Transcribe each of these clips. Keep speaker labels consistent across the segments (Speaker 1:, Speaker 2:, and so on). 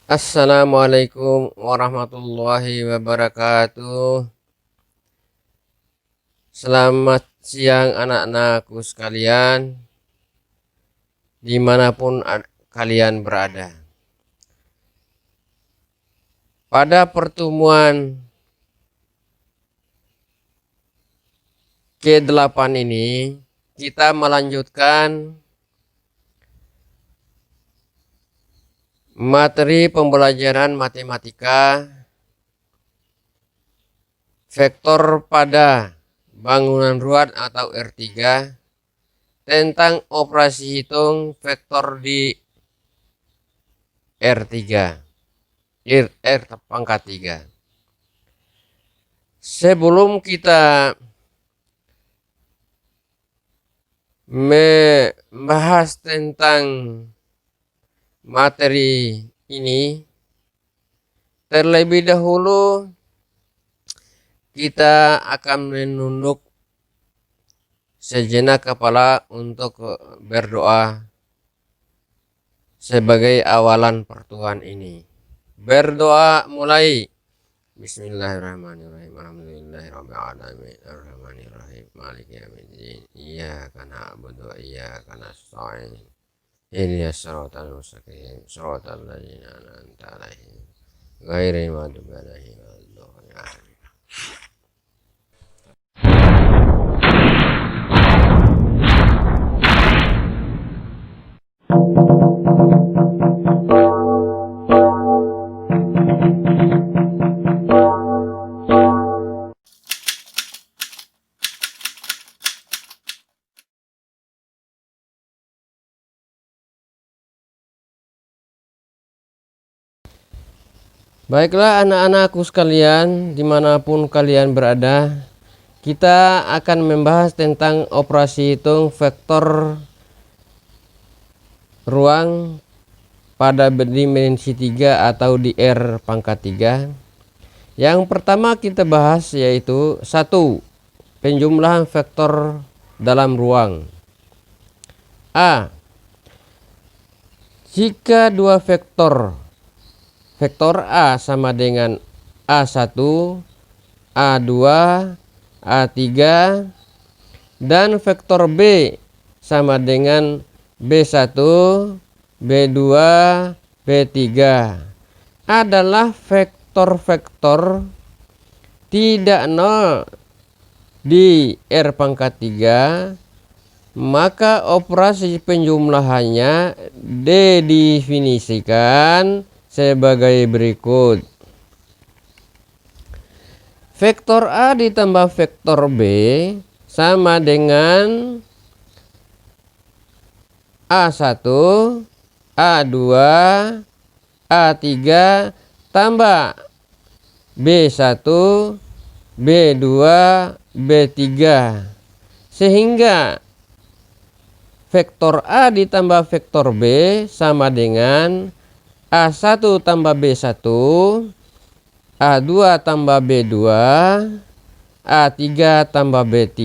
Speaker 1: Assalamualaikum warahmatullahi wabarakatuh. Selamat siang anak-anakku sekalian, dimanapun kalian berada. Pada pertemuan ke-8 ini, kita melanjutkan materi pembelajaran matematika vektor pada bangunan ruang atau R3 tentang operasi hitung vektor di R3 R pangkat 3. Sebelum kita membahas tentang materi ini, terlebih dahulu kita akan menunduk sejenak kepala untuk berdoa sebagai awalan pertemuan ini. Berdoa mulai. Bismillahirrahmanirrahim. Alhamdulillahirabbil alamin. Arrahmanirrahim. Maliki yaumiddin. Iyyaka na'budu wa iyyaka nasta'in. Ihdinas siratal mustaqim. Siratal ladzina an'amta 'alaihim ghairil maghdubi 'alaihim waladdallin. Baiklah anak-anakku sekalian, dimanapun kalian berada, kita akan membahas tentang operasi hitung vektor ruang pada dimensi 3 atau di R pangkat 3. Yang pertama kita bahas yaitu 1. Penjumlahan vektor dalam ruang. A. Jika dua vektor A sama dengan A1, A2, A3 dan vektor B sama dengan B1, B2, B3 adalah vektor-vektor tidak nol di R pangkat 3, maka operasi penjumlahannya didefinisikan sebagai berikut. Vektor A ditambah vektor B sama dengan A1, A2, A3 tambah B1, B2, B3. Sehingga vektor A ditambah vektor B sama dengan A1 tambah B1, A2 tambah B2, A3 tambah B3.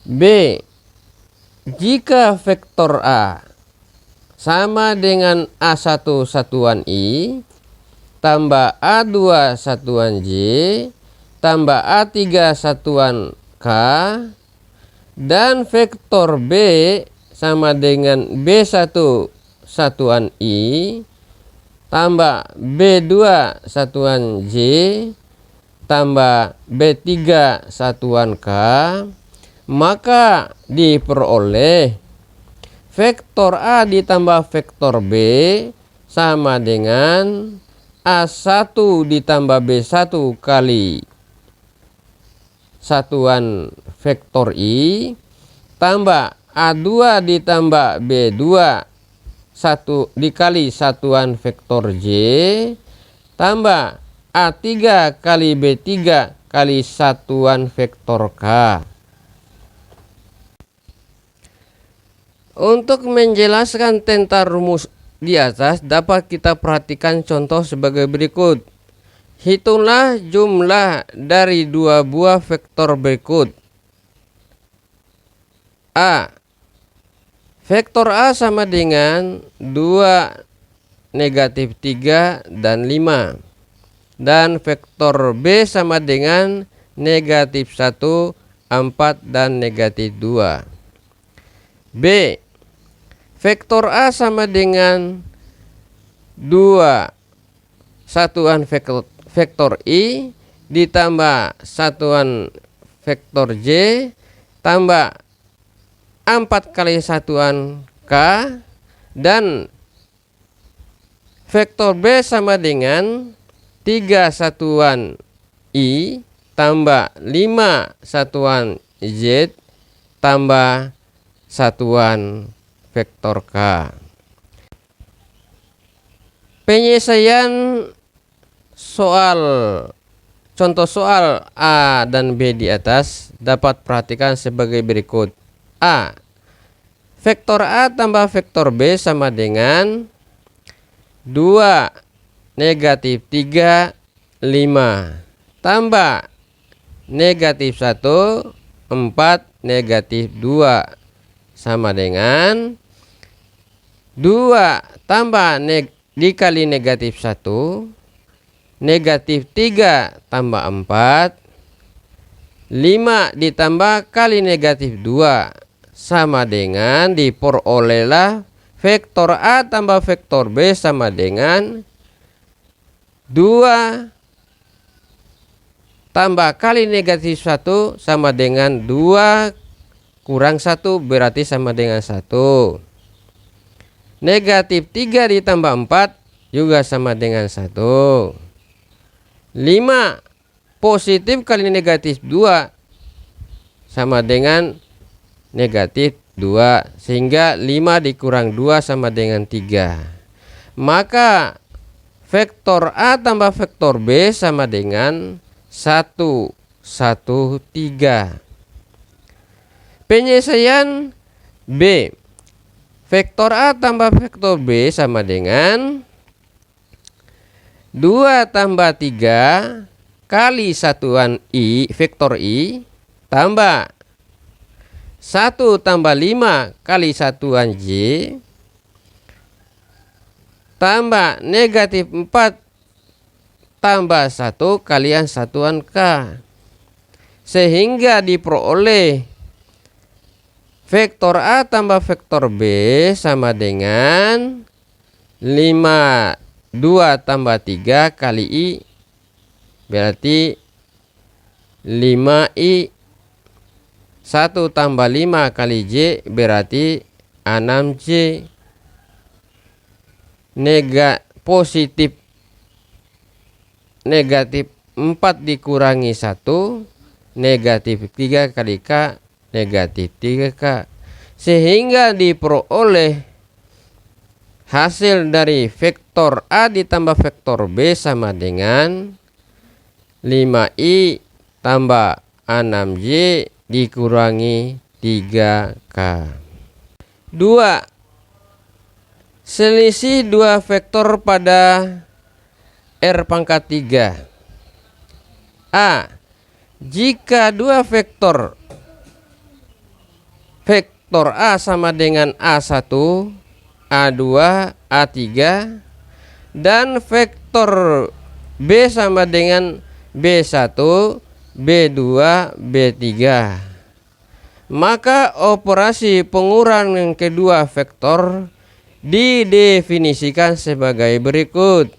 Speaker 1: B. Jika vektor A sama dengan A1 satuan I tambah A2 satuan J tambah A3 satuan K dan vektor B sama dengan B1 satuan I tambah B2 satuan J tambah B3 satuan K, maka diperoleh vektor A ditambah vektor B sama dengan A1 ditambah B1 kali satuan vektor I tambah A2 ditambah B2 1 dikali satuan vektor J tambah A3 kali B3 kali satuan vektor K. Untuk menjelaskan tentang rumus di atas dapat kita perhatikan contoh sebagai berikut. Hitunglah jumlah dari dua buah vektor berikut. A. Vektor A sama dengan 2, negatif 3, dan 5. Dan vektor B sama dengan negatif 1, 4, dan negatif 2. B. Vektor A sama dengan 2 satuan vektor I ditambah satuan vektor J tambah 4 kali satuan K, dan vektor B sama dengan 3 satuan I tambah 5 satuan Z tambah satuan vektor K. Penyelesaian soal contoh soal A dan B di atas dapat perhatikan sebagai berikut. A. Vektor A tambah vektor B sama dengan 2, negatif 3, 5 tambah negatif 1, 4, negatif 2 sama dengan 2 tambah dikali negatif 1, negatif 3 tambah 4, 5 ditambah kali negatif 2 sama dengan diperolehlah vektor A tambah vektor B sama dengan 2 tambah kali negatif 1 sama dengan 2 kurang 1 berarti sama dengan 1. Negatif 3 ditambah 4 juga sama dengan 1. 5 positif kali negatif 2 sama dengan negatif 2, sehingga 5 dikurang 2 sama dengan 3. Maka vektor A tambah vektor B sama dengan 1, 1, 3. Penyelesaian B. Vektor A tambah vektor B sama dengan 2 tambah 3 kali satuan I, vektor I, tambah 1 tambah 5 kali satuan J, tambah negatif 4 tambah 1 kalian satuan K, sehingga diperoleh vektor A tambah vektor B sama dengan 5, 2 tambah 3 kali I berarti 5I, 1 tambah 5 kali J berarti 6J. Positif negatif 4 dikurangi 1, negatif 3 kali K, negatif 3K, sehingga diperoleh hasil dari vektor A ditambah vektor B sama dengan 5I tambah 6J dikurangi 3K. 2. Selisih 2 vektor pada R pangkat 3. A. Jika 2 vektor A sama dengan A1, A2, A3 dan vektor B sama dengan B1, B2, B3, maka operasi pengurangan kedua vektor didefinisikan sebagai berikut.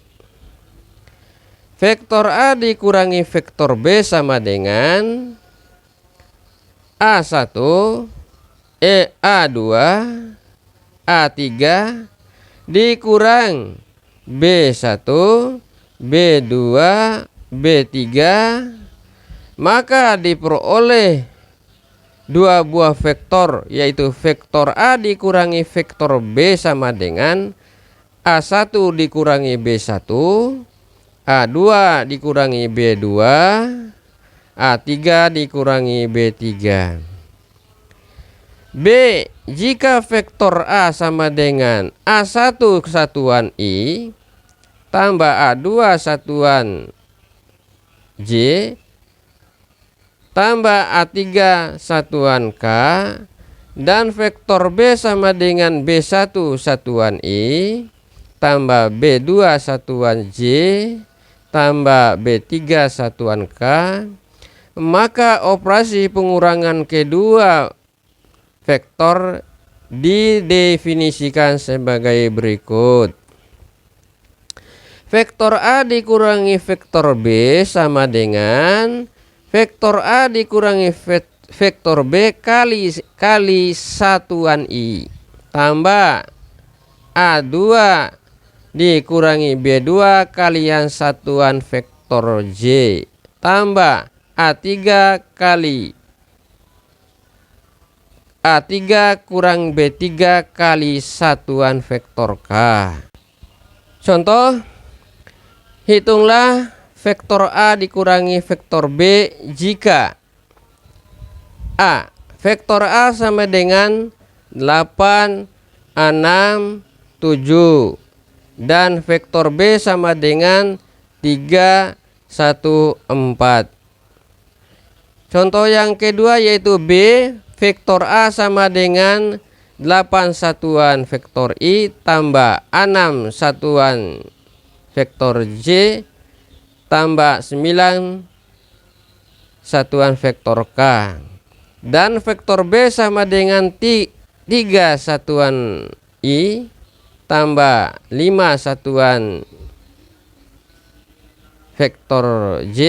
Speaker 1: Vektor A dikurangi vektor B sama dengan A1, A2, A3 dikurang B1, B2, B3, maka diperoleh 2 buah vektor, yaitu vektor A dikurangi vektor B sama dengan A1 dikurangi B1, A2 dikurangi B2, A3 dikurangi B3. B. Jika vektor A sama dengan A1 satuan I tambah A2 satuan J tambah A3 satuan K Dan vektor B sama dengan B1 satuan I tambah B2 satuan J tambah B3 satuan K. Maka operasi pengurangan kedua vektor didefinisikan sebagai berikut. Vektor A dikurangi vektor B sama dengan vektor A dikurangi vektor B kali satuan I tambah A2 dikurangi B2 kalian satuan vektor J tambah A3 kali A3 kurang B3 kali satuan vektor K. Contoh, hitunglah vektor A dikurangi vektor B jika A, vektor A sama dengan 8, 6, 7 dan vektor B sama dengan 3, 1, 4. Contoh yang kedua yaitu B, vektor A sama dengan 8 satuan vektor I tambah 6 satuan vektor J tambah 9 satuan vektor K. Dan vektor B sama dengan 3 satuan I tambah 5 satuan vektor J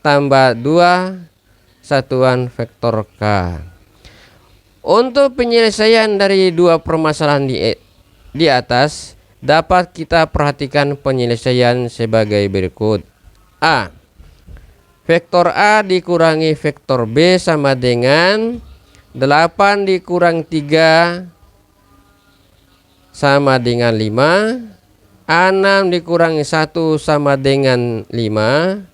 Speaker 1: tambah 2 satuan vektor K. Untuk penyelesaian dari dua permasalahan di atas dapat kita perhatikan penyelesaian sebagai berikut. A. Vektor A dikurangi vektor B sama dengan 8 dikurang 3 sama dengan 5, 6 dikurangi 1 sama dengan 5,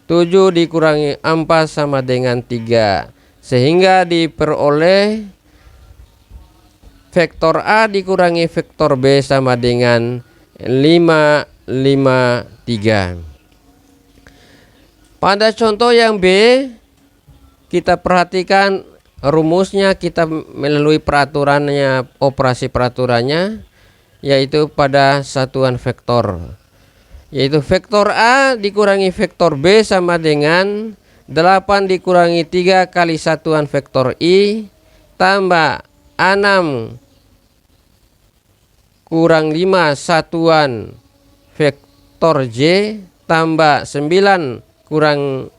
Speaker 1: 7 dikurangi 4 sama dengan 3. Sehingga diperoleh vektor A dikurangi vektor B sama dengan 5, 5, 3. Pada contoh yang B, kita perhatikan rumusnya, kita melalui peraturannya, operasi peraturannya, yaitu pada satuan vektor. Yaitu vektor A dikurangi vektor B sama dengan 8 dikurangi 3 kali satuan vektor I tambah 6 kurang 5 satuan vektor J tambah 9 kurang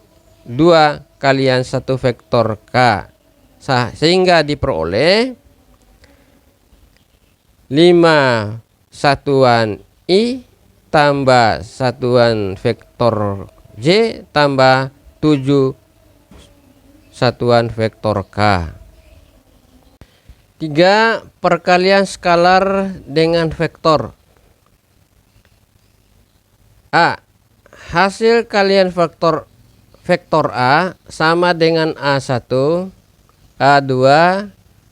Speaker 1: 2 kalian 1 vektor K. Sehingga diperoleh 5 satuan I tambah satuan vektor J tambah 7 satuan vektor K. 3. Perkalian skalar dengan vektor. A. Hasil kalian vektor A sama dengan A1, A2,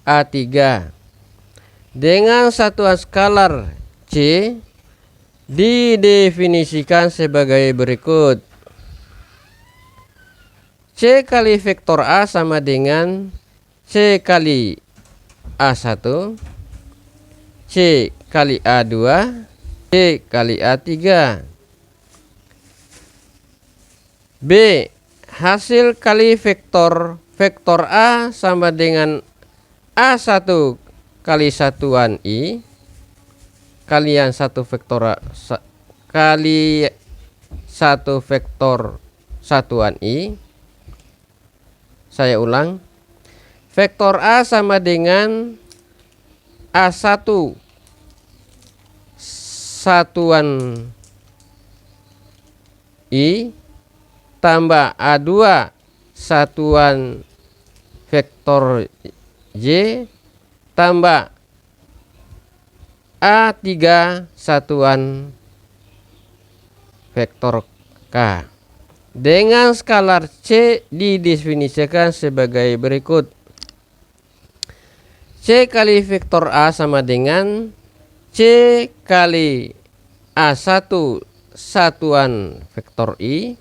Speaker 1: A3 dengan satuan skalar C didefinisikan sebagai berikut. C kali vektor A sama dengan C kali A1, C kali A2, C kali A3. B. Hasil kali vektor A sama dengan A1 kali satuan I kalian 1 vektor A kali 1 vektor satuan I. Saya ulang, vektor A sama dengan A1 satuan I tambah A2 satuan vektor J tambah A3 satuan vektor K. Dengan skalar C didefinisikan sebagai berikut. C kali vektor A sama dengan C kali A1 satuan vektor I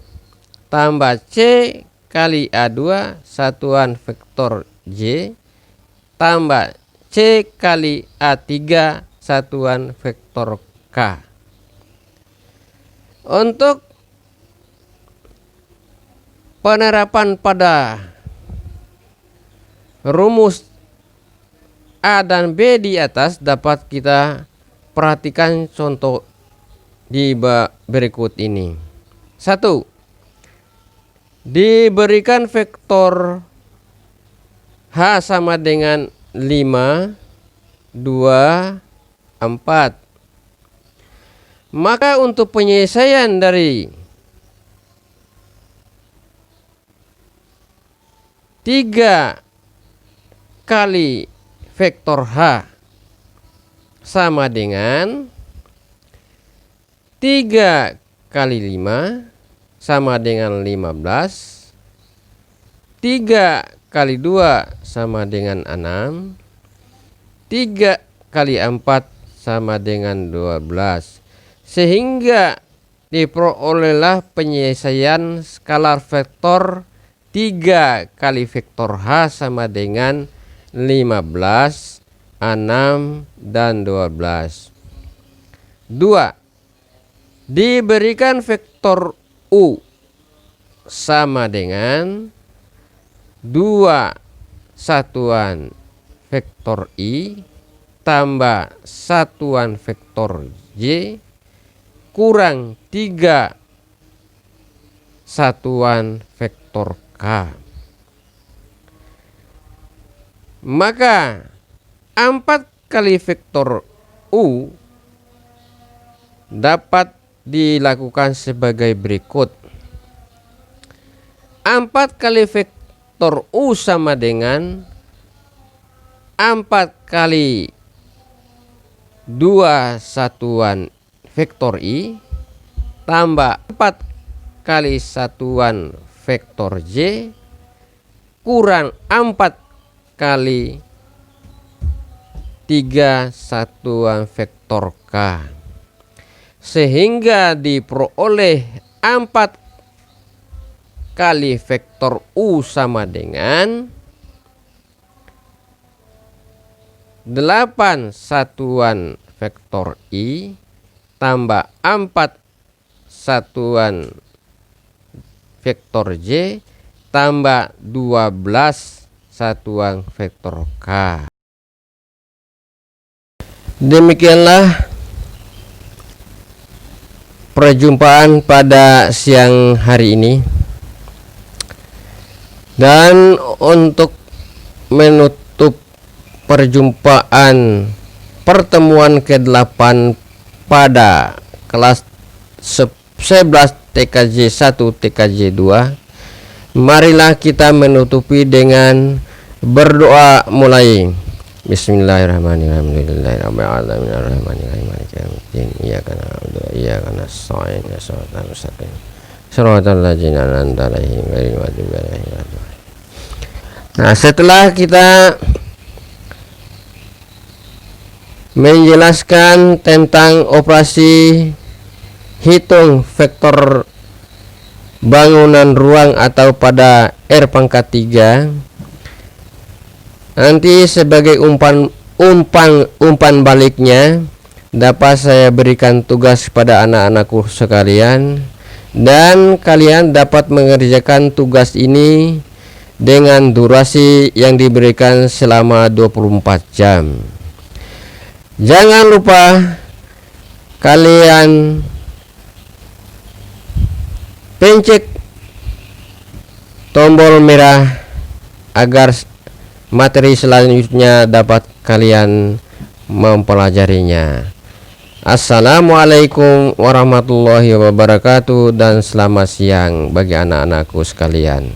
Speaker 1: tambah C kali A2 satuan vektor J tambah C kali A3 satuan vektor K. Untuk penerapan pada rumus A dan B di atas dapat kita perhatikan contoh di berikut ini. 1. Diberikan vektor H sama dengan 5, 2, 4. Maka untuk penyelesaian dari 3 kali vektor H sama dengan 3 kali 5 sama dengan 15. 3 kali 2 sama dengan 6. 3 kali 4 sama dengan 12. Sehingga diperolehlah penyelesaian skalar vektor 3 kali vektor H sama dengan 15, 6, dan 12. 2. Diberikan vektor U sama dengan 2 satuan vektor I tambah satuan vektor J kurang 3 satuan vektor K. Maka 4 kali vektor U dapat dilakukan sebagai berikut. 4 kali vektor U sama dengan 4 kali 2 satuan vektor I tambah 4 kali satuan vektor J kurang 4 kali 3 satuan vektor K. Sehingga diperoleh 4 kali vektor U sama dengan 8 satuan vektor I tambah 4 satuan vektor J tambah 12 satuan vektor K. Demikianlah perjumpaan pada siang hari ini. Dan untuk menutup perjumpaan pertemuan ke-8 pada kelas 11 TKJ 1 TKJ 2, marilah kita menutupi dengan berdoa mulai. Bismillahirrahmanirrahim. Alhamdulillahirabbil alamin maliki yaumiddin. Iyyaka na'budu wa iyyaka nasta'in. Shiratal mustaqim. Shiratal ladzina an'amta 'alaihim ghairil maghdubi 'alaihim waladdallin. Nah, setelah kita menjelaskan tentang operasi hitung vektor bangunan ruang atau pada R pangkat 3, nanti sebagai umpan baliknya dapat saya berikan tugas kepada anak-anakku sekalian, dan kalian dapat mengerjakan tugas ini dengan durasi yang diberikan selama 24 jam. Jangan lupa kalian pencet tombol merah agar materi selanjutnya dapat kalian mempelajarinya. Assalamualaikum warahmatullahi wabarakatuh, dan selamat siang bagi anak-anakku sekalian.